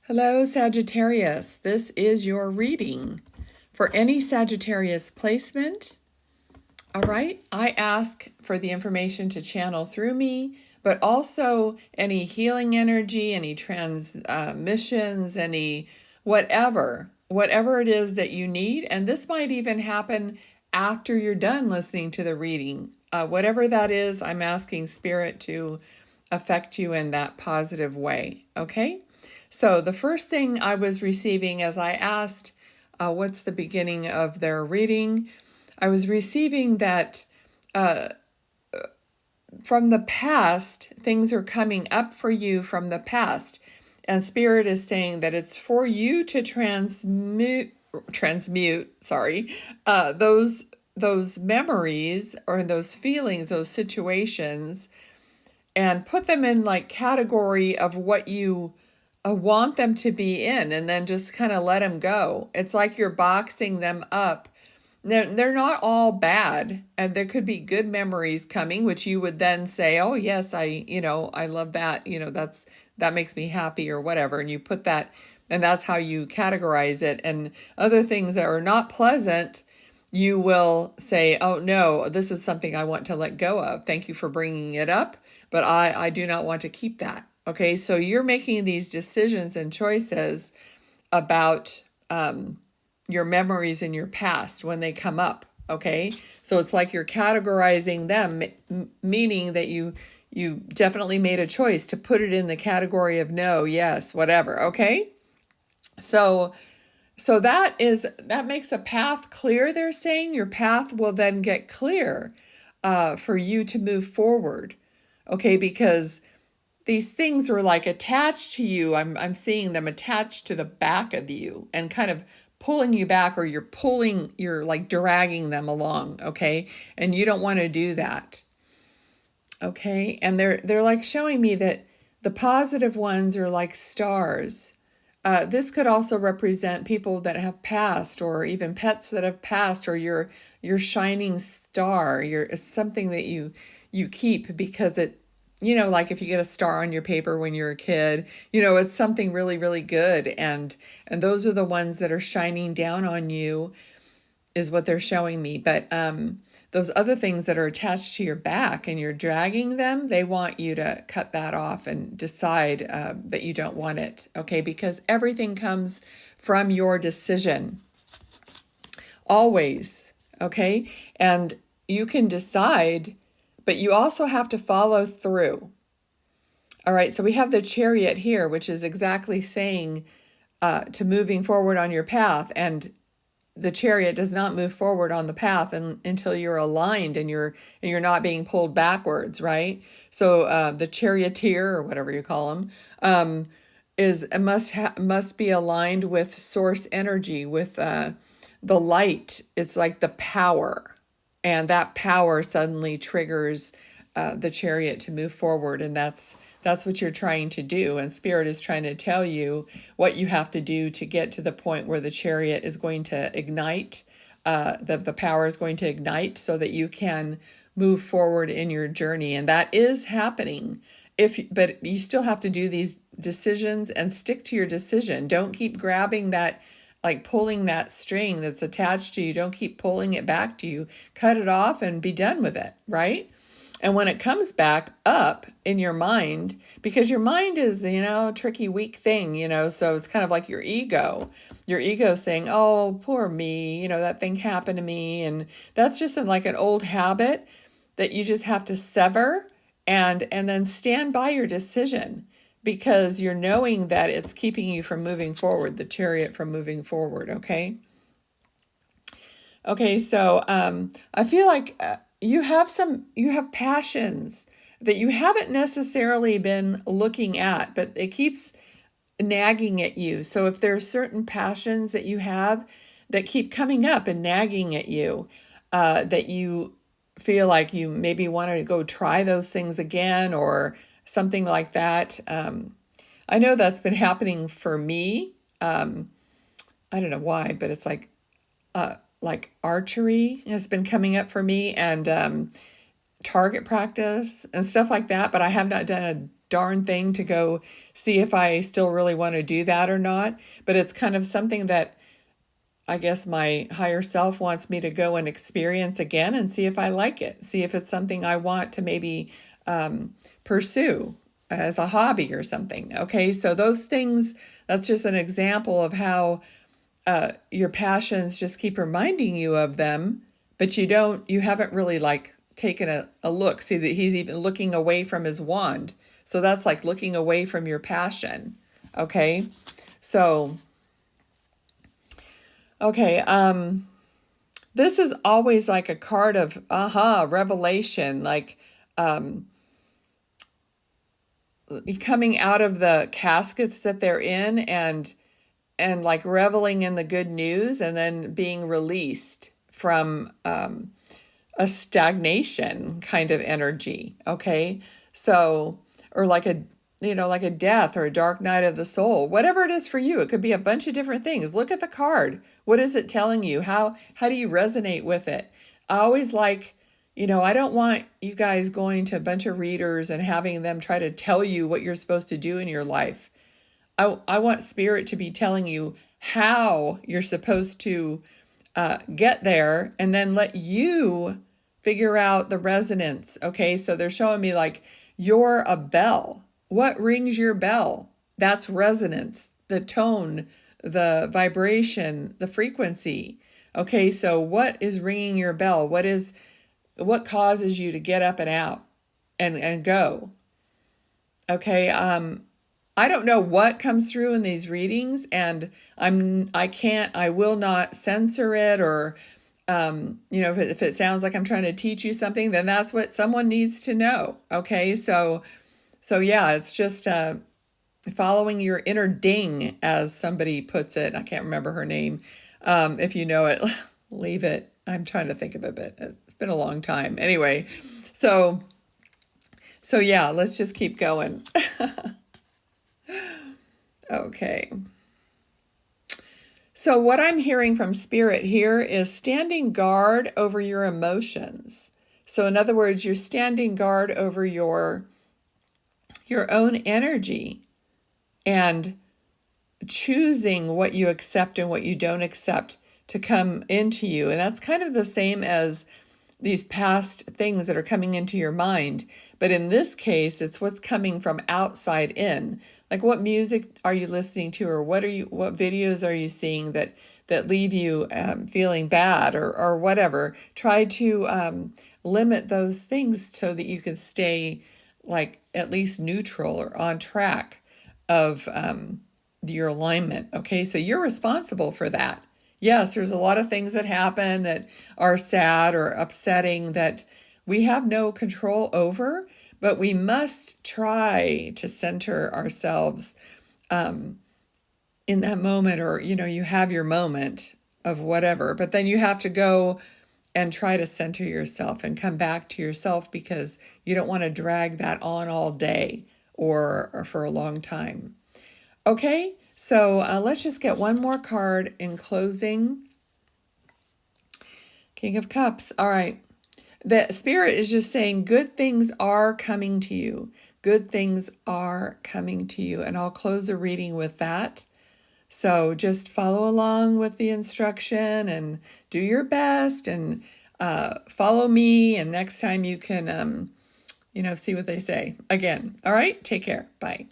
Hello, Sagittarius. This is your reading for any Sagittarius placement. All right, I ask for the information to channel through me, but also any healing energy, any transmissions, any whatever it is that you need. And this might even happen after you're done listening to the reading. Whatever that is, I'm asking Spirit to affect you in that positive way. Okay? So the first thing I was receiving as I asked, what's the beginning of their reading? I was receiving that from the past, things are coming up for you from the past. And Spirit is saying that it's for you to transmute, those memories or those feelings, those situations, and put them in like category of what you want them to be in, and then just kind of let them go. It's like you're boxing them up. They're not all bad, and there could be good memories coming, which you would then say, oh yes, I love that, that makes me happy or whatever. And you put that, and that's how you categorize it. And other things that are not pleasant, you will say, oh no, this is something I want to let go of. Thank you for bringing it up, but I do not want to keep that. Okay, so you're making these decisions and choices about your memories in your past when they come up. Okay, so it's like you're categorizing them, meaning that you definitely made a choice to put it in the category of no, yes, whatever. Okay, so that makes a path clear. They're saying your path will then get clear for you to move forward. Okay, because these things were like attached to you. I'm seeing them attached to the back of you and kind of pulling you back, or you're like dragging them along, okay? And you don't want to do that. Okay? And they're like showing me that the positive ones are like stars. This could also represent people that have passed, or even pets that have passed, or your shining star. It's something that you keep because it, like if you get a star on your paper when you're a kid, it's something really, really good. And those are the ones that are shining down on you, is what they're showing me. But those other things that are attached to your back and you're dragging them, they want you to cut that off and decide that you don't want it. Okay, because everything comes from your decision. Always. Okay, and you can decide, but you also have to follow through. All right, so we have the Chariot here, which is exactly saying to moving forward on your path. And the Chariot does not move forward on the path until you're aligned and you're not being pulled backwards, right? So the Charioteer, or whatever you call him, must be aligned with source energy, with the light. It's like the power. And that power suddenly triggers the Chariot to move forward. And that's what you're trying to do. And Spirit is trying to tell you what you have to do to get to the point where the Chariot is going to ignite, the power is going to ignite, so that you can move forward in your journey. And that is happening. But you still have to do these decisions and stick to your decision. Don't keep grabbing that, like pulling that string that's attached to you. Don't keep pulling it back to you. Cut it off and be done with it, right? And when it comes back up in your mind, because your mind is, a tricky, weak thing, so it's kind of like your ego saying, oh, poor me, that thing happened to me. And that's just like an old habit that you just have to sever and then stand by your decision, because you're knowing that it's keeping you from moving forward, the Chariot from moving forward, okay? Okay, so I feel like you have passions that you haven't necessarily been looking at, but it keeps nagging at you. So if there are certain passions that you have that keep coming up and nagging at you, that you feel like you maybe want to go try those things again or something like that. I know that's been happening for me. I don't know why, but it's like archery has been coming up for me, and target practice and stuff like that. But I have not done darn thing to go see if I still really want to do that or not. But it's kind of something that I guess my higher self wants me to go and experience again and see if I like it, see if it's something I want to maybe pursue as a hobby or something. Okay, so those things, that's just an example of how your passions just keep reminding you of them, but you haven't really like taken a look. See that he's even looking away from his wand. So that's like looking away from your passion. Okay, so, okay, this is always like a card of revelation, like coming out of the caskets that they're in and like reveling in the good news and then being released from a stagnation kind of energy. Okay, so, or like a like a death or a dark night of the soul, whatever it is for you. It could be a bunch of different things. Look at the card. What is it telling you? How do you resonate with it? I always like, I don't want you guys going to a bunch of readers and having them try to tell you what you're supposed to do in your life. I want spirit to be telling you how you're supposed to get there, and then let you figure out the resonance. Okay, so they're showing me like you're a bell. What rings your bell? That's resonance, the tone, the vibration, the frequency. Okay, so what is ringing your bell? What causes you to get up and out and go? Okay, I don't know what comes through in these readings, and I will not censor it, or if it sounds like I'm trying to teach you something, then that's what someone needs to know. Okay, so yeah, it's just following your inner ding, as somebody puts it. I can't remember her name. If you know it, leave it. I'm trying to think of it, but it's been a long time. Anyway, so yeah, let's just keep going. Okay. So what I'm hearing from Spirit here is standing guard over your emotions. So in other words, you're standing guard over your own energy and choosing what you accept and what you don't accept to come into you. And that's kind of the same as these past things that are coming into your mind. But in this case, it's what's coming from outside in. Like, what music are you listening to, or what videos are you seeing that leave you feeling bad, or whatever. Try to limit those things so that you can stay like at least neutral or on track of your alignment. Okay, so you're responsible for that. Yes, there's a lot of things that happen that are sad or upsetting that we have no control over, but we must try to center ourselves in that moment, or, you have your moment of whatever, but then you have to go and try to center yourself and come back to yourself, because you don't want to drag that on all day or for a long time. Okay, so let's just get one more card in closing. King of Cups. All right. The Spirit is just saying good things are coming to you. Good things are coming to you. And I'll close the reading with that. So just follow along with the instruction and do your best, and follow me. And next time you can, see what they say. Again. All right. Take care. Bye.